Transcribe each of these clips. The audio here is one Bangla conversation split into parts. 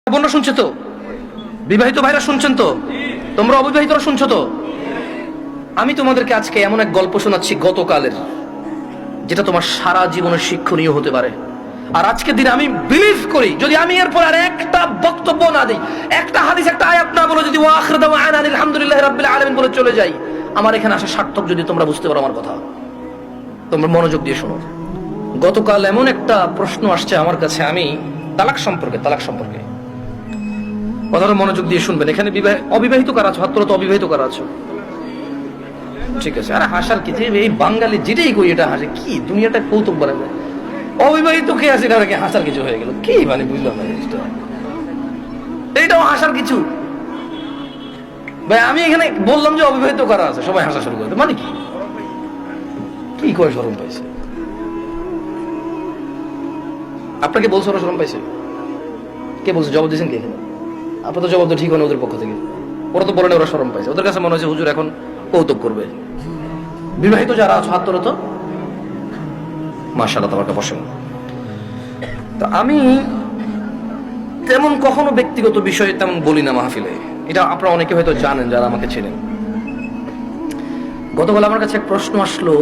বোনরা শুনছে তো, বিবাহিত ভাইরা শুনছেন তো, তোমরা অবিবাহিতরা শুনছো তো। আমি তোমাদেরকে আজকে এমন এক গল্প শোনাচ্ছি গতকালের, যেটা তোমার সারা জীবনের শিক্ষণীয় হতে পারে। আর আজকের দিনে আমি বিলিভ করি, যদি আমি এরপর আর একটা বক্তব্য না দিই, একটা হাদিস, একটা আয়াত না বলে, যদি ওয়া আখিরু দাওয়ানা আলহামদুলিল্লাহি রাব্বিল আলামিন বলে চলে যাই, আমার এখানে আসা সার্থক। যদি তোমরা বুঝতে পারো আমার কথা, তোমরা মনোযোগ দিয়ে শোনো। গতকাল এমন একটা প্রশ্ন আসছে আমার কাছে, আমি তালাক সম্পর্কে কথাটা মনোযোগ দিয়ে শুনবেন। এখানে অবিবাহিত কারা আছো? হাত তোলো তো, অবিবাহিত কারা আছো? ঠিক আছে। আর হাসার কি, এই বাঙালি যেটাই কই এটা হাসে, কি দুনিয়াটা কৌতুক বলে যায়। অবিবাহিত কে আছে এটা কি হাসার কিছু হয়ে গেল? কি মানে বুঝলাম না জিনিসটা, এইটাও হাসার কিছু? ভাই আমি এখানে বললাম যে অবিবাহিত কারা আছে, সবাই হাসা শুরু করতে, মানে কি করে শরম পাইছে? আপনাকে বলছো ওরা শরম পাইছে? কে বলছে? জবাব দিয়েছেন কে? আপনার তো জবাব তো ঠিক হয় না ওদের পক্ষ থেকে। ওরা তো বলে না ওরা শরম পাইছে, ওদের কাছে মনে হচ্ছে হুজুর এখন কৌতুক করবে। বিবাহিত যারা আছো হাত তোলো তো, মাশাআল্লাহ তোমাকে বসেন। তো আমি তেমন কখনো ব্যক্তিগত বিষয়ে তেমন বলি না মাহফিলে, এটা আপনারা অনেকে হয়তো জানেন যারা আমাকে চেনেন। গতকাল আমার কাছে এক প্রশ্ন আসলো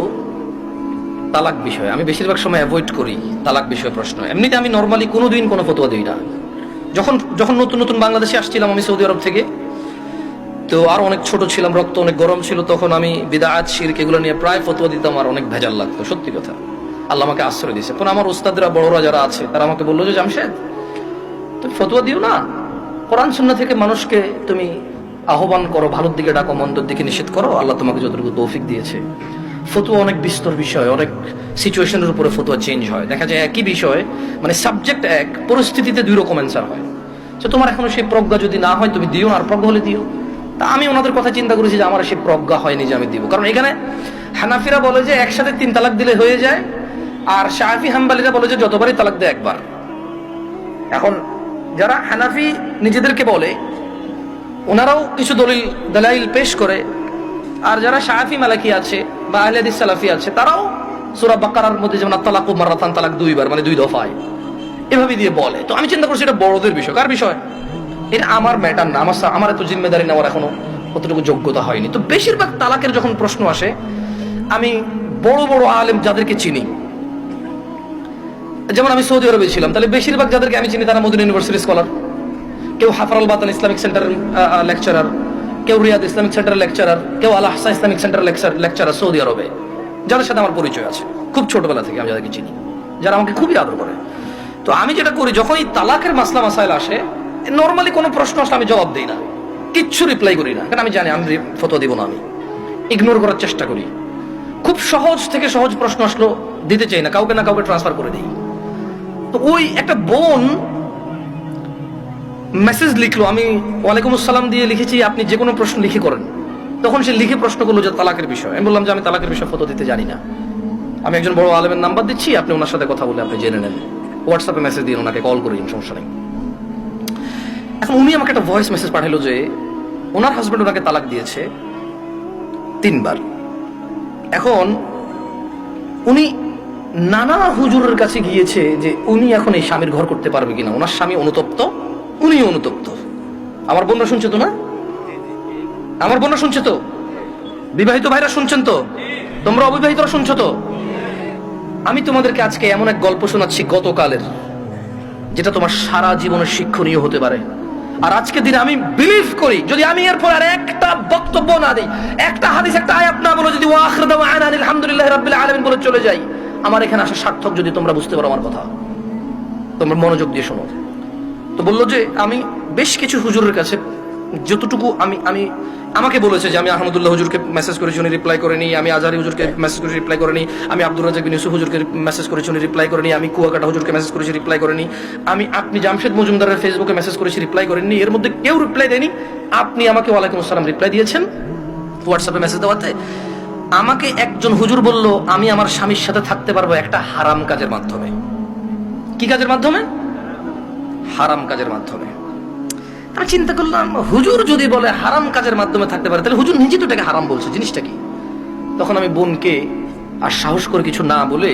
তালাক বিষয়ে। আমি বেশিরভাগ সময় অ্যাভয়েড করি তালাক বিষয়ে প্রশ্ন। এমনিতে আমি নর্মালি কোনোদিন কোনো ফতোয়া দিই না। যখন নতুন নতুন বাংলাদেশে আসছিলাম আমি সৌদি আরব থেকে, তো আর অনেক ছোট ছিলাম, রক্ত অনেক গরম ছিল, তখন আমি বিদআত শিরক এগুলো নিয়ে প্রায় ফতোয়া দিতাম, আর অনেক ভেজাল লাগতো। সত্যি কথা, আল্লাহ আমাকে আশ্রয় দিয়েছে। তখন আমার উস্তাদরা, বড়রা যারা আছে, তারা আমাকে বললো যে জামশেদ তুমি ফতোয়া দিও না, কোরআন সুন্নাহ থেকে মানুষকে তুমি আহ্বান করো, ভালোর দিকে ডাকো, মন্দের দিকে নিষেধ করো, আল্লাহ তোমাকে যতটুকু তৌফিক দিয়েছে। ফতোয়া অনেক বিস্তর বিষয়, অনেক সিচুয়েশনের উপরে ফতোয়া চেঞ্জ হয়। দেখা যায় একই বিষয়, মানে সাবজেক্ট এক, পরিস্থিতিতে দুই রকম অ্যান্সার হয়। তো তোমার এখনো সেই প্রজ্ঞা যদি না হয় তুমি দিও না, আর প্রজ্ঞা হলে দিও। তা আমি ওনাদের কথা চিন্তা করেছি যে আমার সেই প্রজ্ঞা হয়নি যে আমি দিব। কারণ এখানে হানাফিরা বলে যে একসাথে 3 তালাক দিলে হয়ে যায়, আর শাফি হাম্বলিরা বলে যে যতবারই তালাক দেয় একবার। এখন যারা হানাফি নিজেদেরকে বলে, ওনারাও কিছু দলাইল পেশ করে, আর যারা শাফি মালাকি আছে বা আহলে হাদিস সালাফি আছে, তারাও সূরা বাকারার মধ্যে যেমন তালাকু মাররাতান, তালাক 2 বার, মানে 2 দফায়, এভাবে দিয়ে বলে। তো আমি চিন্তা করছি এটা বড়দের বিষয়। কার বিষয়? এটা আমার ম্যাটার না, আমার এত জিম্মেদারি নেওয়ার এখনো কতটুকু যোগ্যতা হয়নি। তো বেশিরভাগ তালাকের যখন প্রশ্ন আসে, আমি বড় বড় আলেম যাদেরকে চিনি, যেমন আমি সৌদি আরবে ছিলাম, তাহলে বেশিরভাগ যাদেরকে আমি চিনি তারা মদিনা ইউনিভার্সিটির স্কলার, কেউ হাফার বাতান ইসলামিক সেন্টারের লেকচারার, কেউ রিয়াদ ইসলামিক সেন্টারের লেকচারার, কেউ আল আহসা ইসলামিক সেন্টারের লেকচারার সৌদি আরবে, যাদের সাথে আমার পরিচয় আছে খুব ছোটবেলা থেকে, আমি যাদেরকে চিনি, যারা আমাকে খুবই আদর করে। তো আমি যেটা করি, যখন এই তালাকের মাসলা মাসাইল আসে, নর্মালি কোনো প্রশ্ন আসলে আমি জবাব দিই না, কিচ্ছু রিপ্লাই করি না, কারণ আমি জানি আমি ফতোয়া দিব না, আমি ইগনোর করার চেষ্টা করি। খুব সহজ থেকে সহজ প্রশ্ন আসলো দিতে চাই না, কাউকে না কাউকে ট্রান্সফার করে দিই। তো ওই একটা বোন মেসেজ লিখলো, আমি ওয়ালাইকুম আসসালাম দিয়ে লিখেছি আপনি যে কোনো প্রশ্ন লিখে করেন। তখন সে লিখে প্রশ্ন করলো যে তালাকের বিষয়। আমি বললাম যে আমি তালাকের বিষয়ে ফতোয়া দিতে জানি না, আমি একজন বড় আলেমের নাম্বার দিচ্ছি, আপনি ওনার সাথে কথা বলে আপনি জেনে নেন, হোয়াটসঅ্যাপে মেসেজ দিন, ওনাকে কল করে দিন, সমস্যা নেই। এখন উনি আমাকে একটা ভয়েস মেসেজ পাঠালো যে ওনার হাজবেন্ড ওনাকে তালাক দিয়েছে 3 বার। এখন উনি নানা হুজুরের কাছে গিয়েছে যে উনি এখন এই স্বামীর ঘর করতে পারবে কিনা, ওনার স্বামী অনুতপ্ত, উনিও অনুতপ্ত। আমার বোনরা শুনছে তো না? আমার বোনরা শুনছে তো? বিবাহিত ভাইরা শুনছেন তো? তোমরা অবিবাহিতরা শুনছো তো? আমি তোমাদেরকে আজকে এমন এক গল্প শোনাচ্ছি গতকালের, যেটা তোমার সারা জীবনের শিক্ষণীয় হতে পারে। আর আজকের দিনে আমি বিলিভ করি, যদি আমি এরপর আর একটা বক্তব্য না দিই, একটা হাদিস, একটা আয়াত না বলে, যদি ওয়া আখিরু দাওয়ানা আলহামদুলিল্লাহি রাব্বিল আলামিন বলে চলে যাই, আমার এখানে আসা সার্থক। যদি তোমরা বুঝতে পারো আমার কথা, তোমরা মনোযোগ দিয়ে শোনো। তো বললো যে আমি বেশ কিছু হুজুরের কাছে যতটুকু আমি আমাকে বলেছে যে আমি আহমদুল্লাহ হুজুরকে মেসেজ করেছি, উনি রিপ্লাই করেনি, আমি আজহারি হুজুরকে মেসেজ করেছি, রিপ্লাই করেনি, আমি আব্দুর রাজ্জাক বিন ইউসুফ হুজুরকে মেসেজ করেছি, উনি রিপ্লাই করেনি, আমি কুয়াকাটা হুজুরকে মেসেজ করেছি, রিপ্লাই করেনি, আপনি জামশেদ মজুমদারের ফেসবুকে মেসেজ করেছি, রিপ্লাই করেননি, এর মধ্যে কেউ রিপ্লাই দেয়নি। আপনি আমাকে ওয়ালাইকুম আসসালাম রিপ্লাই দিয়েছেন হোয়াটসঅ্যাপে মেসেজ দেওয়াতে। আমাকে একজন হুজুর বলল আমি আমার স্বামীর সাথে থাকতে পারবো একটা হারাম কাজের মাধ্যমে। কি কাজের মাধ্যমে? হারাম কাজের মাধ্যমে। আমি চিন্তা করলাম, হুজুর যদি বলে হারাম কাজের মাধ্যমে থাকতে পারে, তাহলে হুজুর নিজে তো এটাকে হারাম বলছে, জিনিসটা কি? তখন আমি বোনকে আর সাহস করে কিছু না বলে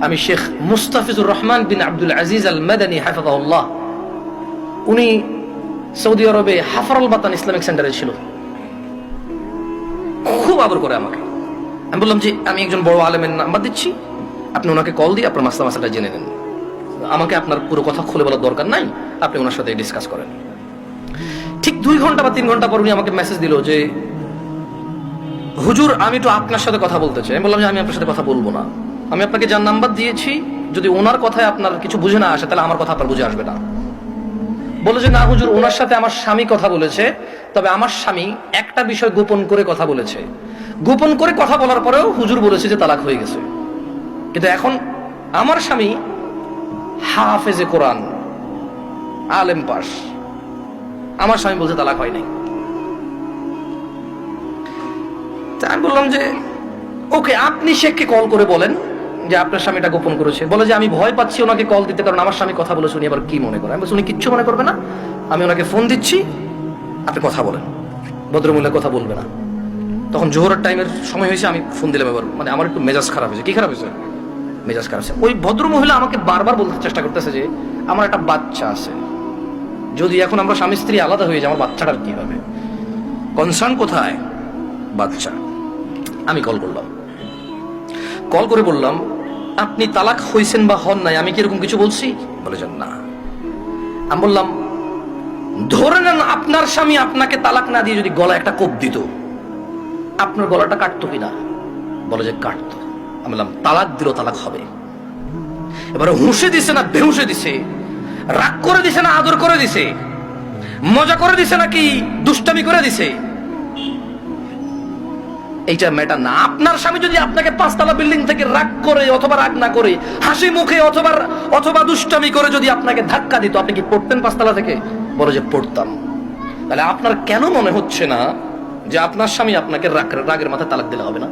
আমি শেখ মুস্তাফিজুর রহমান বিন আব্দুল আজিজ আল মাদানী হাফিজাহুল্লাহ, উনি সৌদি আরবে হাফারুল বাতান ইসলামিক সেন্টারে ছিল, খুব আদর করে আমাকে। আমি বললাম যে আমি একজন বড় আলেমের নাম্বার দিচ্ছি, আপনি ওনাকে কল দিয়ে আপনার মাসলাটা জেনে নেন, আমাকে আপনার পুরো কথা খুলে বলার দরকার নাই, আপনি ওনার সাথে ডিসকাস করেন। ঠিক 2 ঘন্টা বা 3 ঘন্টা পর উনি আমাকে মেসেজ দিল যে হুজুর আমি তো আপনার সাথে কথা বলতে চাই। আমি বললাম যে আমি আপনার সাথে কথা বলবো না, আমি আপনাকে যার নাম্বার দিয়েছি যদি ওনার কথায় আপনার কিছু বুঝে না আসে তাহলে আমার কথা আপনার বুঝে আসবে না। বলে যে না হুজুর, ওনার সাথে আমার স্বামী কথা বলেছে, তবে আমার স্বামী একটা বিষয় গোপন করে কথা বলেছে, গোপন করে কথা বলার পরেও হুজুর বলেছে যে তালাক হয়ে গেছে, কিন্তু এখন আমার স্বামী হাফেজে কোরআন, আলেম পাস, আমার স্বামী বলছে তালাক হয় নাই। আমি বললাম যে ওকে, আপনি শেখকে কল করে বলেন যে আপনার স্বামীটা গোপন করেছে। বলে যে আমি ভয় পাচ্ছি ওনাকে কল দিতে, কারণ আমার স্বামী কথা বলে, শুনি আবার কি মনে করে। আমি বলছি উনি কিচ্ছু মনে করবে না, আমি ওনাকে ফোন দিচ্ছি, আপনি কথা বলেন, ভদ্রমূল্যে কথা বলবে না। তখন জোহরের টাইমের সময় হয়েছে, আমি ফোন দিলাম এবার, মানে আমার একটু মেজাজ খারাপ হয়েছে। কি খারাপ হয়েছে? মেজাজ খারাপ হয়েছে। ওই ভদ্রমহিলা আমাকে বারবার বলতে চেষ্টা করতেছে যে আমার একটা বাচ্চা আছে, যদি এখন আমরা স্বামী স্ত্রী আলাদা হয়ে যাই আমার বাচ্চাটার কি হবে, কনসার্ন কোথায়? বাচ্চা। আমি কল করলাম, কল করে বললাম আপনি তালাক হয়েছেন বা হন নাই, আমি কি এরকম কিছু বলছি? বলে যান না। আমি বললাম ধরে নেন আপনার স্বামী আপনাকে তালাক না দিয়ে যদি গলায় একটা কোপ দিত, আপনার গলাটা কাটতো কিনা? বলে যে কাটতো। আমি বললাম তালাক দিল, তালাক হবে। এবারে হুঁশে দিছে না বেহুশে দিছে, রাগ করে দিছে না আদর করে দিছে, মজা করে দিছে নাকি দুষ্টামি করে দিছে, এইটা ম্যাটার না। আপনার স্বামী যদি আপনাকে 5 তলা বিল্ডিং থেকে রাগ করে অথবা রাগ না করে হাসি মুখে অথবা দুষ্টামি করে যদি আপনাকে ধাক্কা দিত, আপনি কি পড়তেন 5 তলা থেকে? বলে যে পড়তাম। তাহলে আপনার কেন মনে হচ্ছে না যে আপনার স্বামী আপনাকে রাগের মাথায় তালাক দিলে হবে না?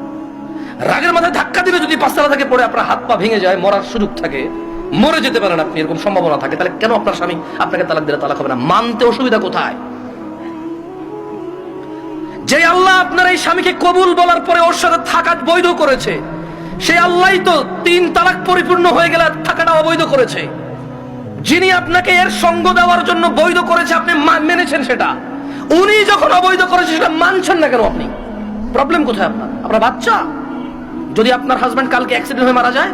রাগের মাথায় ধাক্কা দিলে যদি 5 তলা থেকে পড়ে আপনার হাত পা ভেঙে যায়, মরার সুযোগ থাকে, মরে যেতে পারেন আপনি, এরকম সম্ভাবনা থাকে, তাহলে কেন আপনার স্বামী আপনাকে তালাক দিলে তালাক হবে না? মানতে অসুবিধা কোথায়? যে আল্লাহ আপনার এই স্বামীকে কবুল বলার পরে ওর সাথে থাকা বৈধ করেছে, সেই আল্লাহই তো 3 তালাক পরিপূর্ণ হয়ে গেলে থাকাটা অবৈধ করেছে। যিনি আপনাকে এর সঙ্গ দেওয়ার জন্য বৈধ করেছে, আপনি মেনেছেন সেটা, উনি যখন অবৈধ করেছে সেটা মানছেন না কেন আপনি? প্রবলেম কোথায় আপনার? আপনার বাচ্চা, যদি আপনার হাজবেন্ড কালকে অ্যাক্সিডেন্ট হয়ে মারা যায়,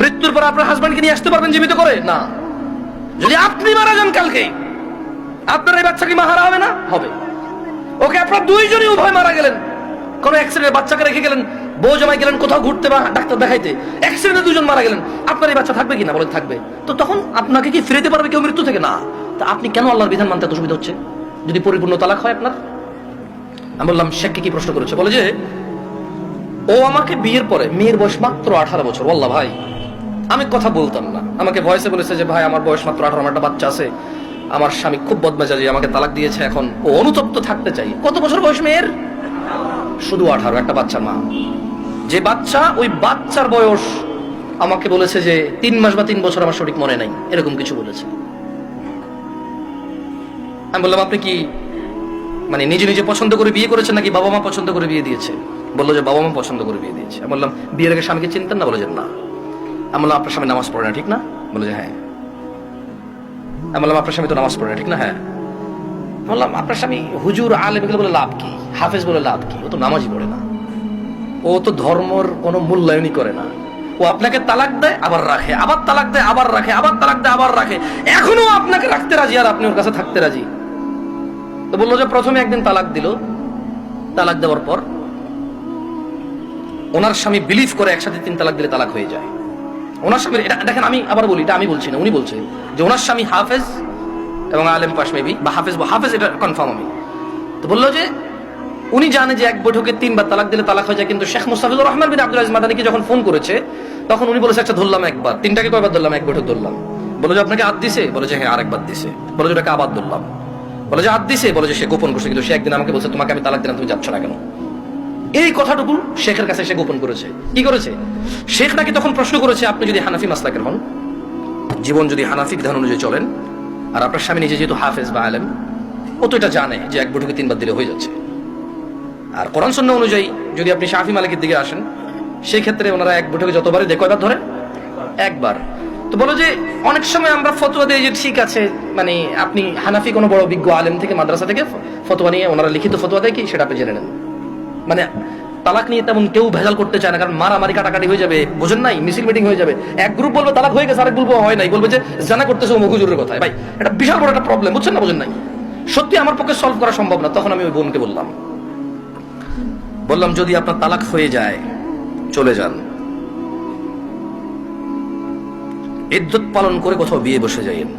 মৃত্যুর পর আপনার হাজবেন্ডকে নিয়ে আসতে পারবেন জীবিত করে? না। যদি আপনি মারা যান কালকে, আপনার এই বাচ্চা কি মাহারা হবে না? হবে। ওকে, আপনার দুইজনই উভয় মারা গেলেন, কোন অ্যাক্সিডেন্টে বাচ্চাকে রেখে গেলেন, বউ জামাই গেলেন কোথাও ঘুরতে বা ডাক্তার দেখাইতে, অ্যাক্সিডেন্টে 2 জন মারা গেলেন, আপনার এই বাচ্চা থাকবে কিনা? বলে থাকবে। তো তখন আপনাকে কি ফিরেতে পারবে কেউ মৃত্যু থেকে? না। তা আপনি কেন আল্লাহর বিধান মানতে অসুবিধা হচ্ছে যদি পরিপূর্ণ তালাক হয় আপনার? আমি বললাম শেখকে কি প্রশ্ন করেছে? বলে যে ও আমাকে বিয়ের পরে, মেয়ের বয়স মাত্র 18 বছর, বললা ভাই আমি কথা বলতাম না, আমাকে ভয়েসে বলেছে যে ভাই আমার বয়স মাত্র 18, আমার একটা বাচ্চা আছে, আমার স্বামী খুব বদমেজাজি, আমাকে তালাক দিয়েছে, এখন ও অনুতপ্ত থাকতে চাই। কত বছর বয়স মেয়ের? শুধু 18, একটা বাচ্চার মা। যে বাচ্চা, ওই বাচ্চার বয়স আমাকে বলেছে যে 3 মাস বা 3 বছর, আমার সঠিক মনে নাই, এরকম কিছু বলেছে। আমি বললাম আপনি কি মানে নিজে নিজে পছন্দ করে বিয়ে করেছেন নাকি বাবা মা পছন্দ করে বিয়ে দিয়েছে? বললো যে বাবা মা পছন্দ করে বিয়ে দিয়েছে। আমি বললাম বিয়ের আগে স্বামীকে চিনতেন না? বলে যে না। আমি বললাম আপনার স্বামী নামাজ পড়ে না, ঠিক না? বলে যে হ্যাঁ। আমি বললাম আপনার স্বামী তো নামাজ পড়ে না, ঠিক না? হ্যাঁ। বললাম আপনার স্বামী হুজুর আলেম এগুলো বলে লাভ কি, হাফেজ বলে লাভ কি? ও তো নামাজই পড়ে না, ও তো ধর্মর কোনো মূল্যায়নই করে না। ও আপনাকে তালাক দেয় আবার রাখে, আবার তালাক দেয় আবার রাখে, আবার তালাক দেয় আবার রাখে, এখনো আপনাকে রাখতে রাজি আর আপনি ওর কাছে থাকতে রাজি। তো বললো যে প্রথমে একদিন তালাক দিল, তালাক দেওয়ার পর ওনার স্বামী বিলিভ করে একসাথে 3 তালাক দিলে তালাক হয়ে যায়। ওনার স্বামী, এটা দেখেন আমি আবার বলি, এটা আমি বলছি না, উনি বলছে যে ওনার স্বামী হাফেজ এবং আলেম পাশ মেবি, বা হাফেজ এটা কনফার্ম আমি। তো বললো যে উনি জানে যে এক বৈঠকে 3 বার তালাক দিলে তালাক হয়ে যায়, কিন্তু শেখ মুস্তাফিজুর রহমান বিন আব্দুল আজিজ মাদানীকে যখন ফোন করেছে তখন উনি বলেছে আচ্ছা ধরলাম একবার, 3টাকে কয়বার ধরলাম? এক বৈঠক ধরলাম। বলে যে আপনাকে হাত দিছে? বলে যে হ্যাঁ আরেকবার দিছে। বলে যে ওটাকে আবার ধরলাম। বলে যে হাত দিছে? বলে যে সে গোপন করছে, কিন্তু সে একদিন আমাকে বলছে তোমাকে আমি তালাক দিলাম, তুমি যাচ্ছ না কেন? এই কথাটুকু শেখের কাছে সে গোপন করেছে। কি করেছে? শেখ নাকি তখন প্রশ্ন করেছে আপনি যদি হানাফি মাসলাকের হন, জীবন যদি হানাফি বিধান অনুযায়ী চলেন, আর আপনার স্বামী নিজে যেহেতু হাফেজ বা আলেম, ও তো এটা জানে যে এক বৈঠকে 3 বার দিলে হয়ে যাচ্ছে। আর কোরআন সুন্নাহ অনুযায়ী যদি আপনি শাফি মালিকের দিকে আসেন, সেই ক্ষেত্রে ওনারা এক বৈঠকে যতবারই দেয় কয়বার ধরে? একবার। তো বলো যে অনেক সময় আমরা ফতোয়া দিই যে ঠিক আছে, মানে আপনি হানাফি কোনো বড় বিজ্ঞ আলেম থেকে মাদ্রাসা থেকে ফতোয়া নিয়ে ওনারা লিখিত ফতোয়া দেয় কি সেটা আপনি জেনে নেন। মানে তালাক নিয়ে তেমন কেউ ভেজাল করতে চায় না, কারণ মারামারি কাটাকাটি হয়ে যাবে, বোঝেন নাই, মিছিল মিটিং হয়ে যাবে। এক গ্রুপ বলবে তালাক হয়ে গেছে, আরেক গ্রুপ হয় নাই, বলবে যে জানা করতেছে অমুক হুজুরের কথায়। ভাই এটা বিশাল বড় একটা প্রবলেম, বুঝছেন না, বোঝেন নাই। সত্যি আমার পক্ষে সলভ করা সম্ভব না। তখন আমি ওই বোনকে বললাম যদি আপনার তালাক হয়ে যায় চলে যান, ইদ্যত পালন করে কোথাও বিয়ে বসে যাইয়েন,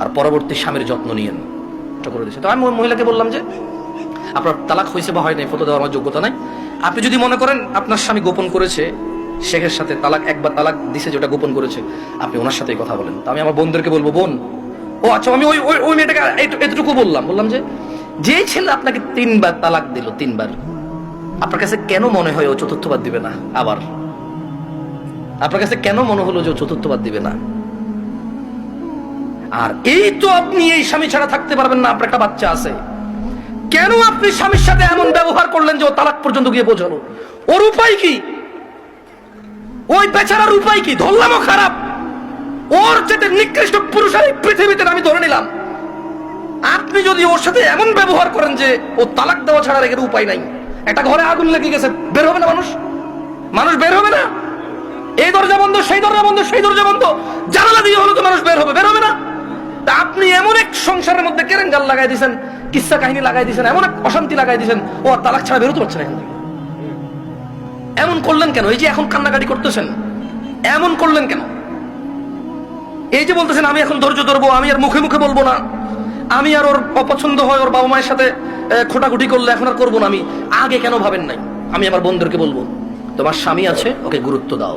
আর পরবর্তী স্বামীর যত্ন নিয়েন। করে দিয়েছে। তো আমি ওই মহিলাকে বললাম যে আপনার তালাক হয়েছে বা হয় নাই, ফটো দেওয়ার আমার যোগ্যতা নাই। আপনি যদি মনে করেন আপনার স্বামী গোপন করেছে, শেখের সাথে তালাক একবার তালাক দিছে যেটা গোপন করেছে, আপনি ওনার সাথেই কথা বলেন। তো আমি আমার বোনদেরকে বলবো, বোন ও আচ্ছা, আমি ওই মেয়েটাকে এতটুকু বললাম যে ছেলে আপনাকে 3 বার তালাক দিল, 3 বার, আপনার কাছে কেন মনে হয় ও চতুর্থবার দিবে না? আবার আপনার কাছে কেন মনে হলো যে ও চতুর্থবার দিবে না? আর এই তো আপনি এই স্বামী ছাড়া থাকতে পারবেন না, আপনার একটা বাচ্চা আছে, কেন আপনি স্বামীর সাথে এমন ব্যবহার করলেন যে ও তালাক পর্যন্ত গিয়ে পৌঁছালো? ওর উপায় কি? ওই বেচারার উপায় কি? ধরলামও খারাপ, ওর যেতে নিকৃষ্ট পুরুষ আর এই পৃথিবীতে আমি ধরে নিলাম। আপনি যদি ওর সাথে এমন ব্যবহার করেন যে ও তালাক দেওয়া ছাড়া রেখে উপায় নাই, একটা ঘরে আগুন লেগে গেছে, বের হবে না মানুষ বের হবে না? এই দরজা বন্ধ, সেই দরজা বন্ধ, সেই দরজা বন্ধ, জানালা দিয়ে হলো তো মানুষ বের হবে না? তা আপনি এমন এক সংসারের মধ্যে কেরেঙ্গাল লাগাই দিয়েছেন, কিস্সা কাহিনী লাগাই দিয়েছেন, এমন এক অশান্তি লাগাই দিয়েছেন, ও আর তালাক ছাড়া বেরোতে পারছে না এখান থেকে। এমন করলেন কেন? এই যে এখন কান্নাকাটি করতেছেন, এমন করলেন কেন? এই যে বলতেছেন আমি এখন ধৈর্য ধরবো, আমি আর মুখে মুখে বলবো না, আমি আর ওর অপছন্দ হয় ওর বাবা মায়ের সাথে খোটাখুটি করলে এখন আর করবো না, আমি আগে কেন ভাবেন নাই? আমি আমার বোনদেরকে বলবো, তোমার স্বামী আছে, ওকে গুরুত্ব দাও।